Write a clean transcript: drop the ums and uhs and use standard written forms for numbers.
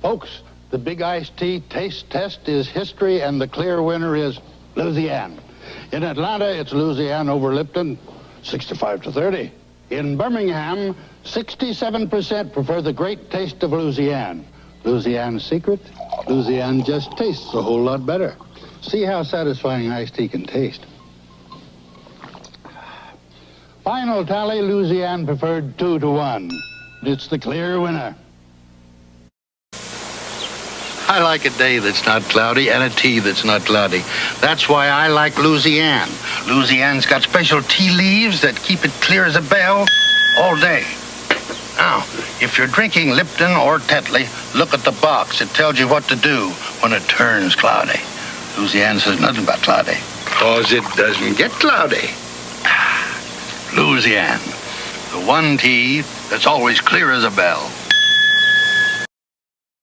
Folks, the big iced tea taste test is history, and the clear winner is Louisiana. In Atlanta, it's Louisiana over Lipton, 65-30. In Birmingham, 67% prefer the great taste of Louisiana. Louisiana's secret? Louisiana just tastes a whole lot better. See how satisfying iced tea can taste. Final tally, Louisiana preferred 2-1. It's the clear winner. I like a day that's not cloudy and a tea that's not cloudy. That's why I like Louisiana. Louisiana's got special tea leaves that keep it clear as a bell all day. Now, if you're drinking Lipton or Tetley, look at the box. It tells you what to do when it turns cloudy. Louisiana says nothing about cloudy, 'cause it doesn't get cloudy. Louisiana, the one tea that's always clear as a bell.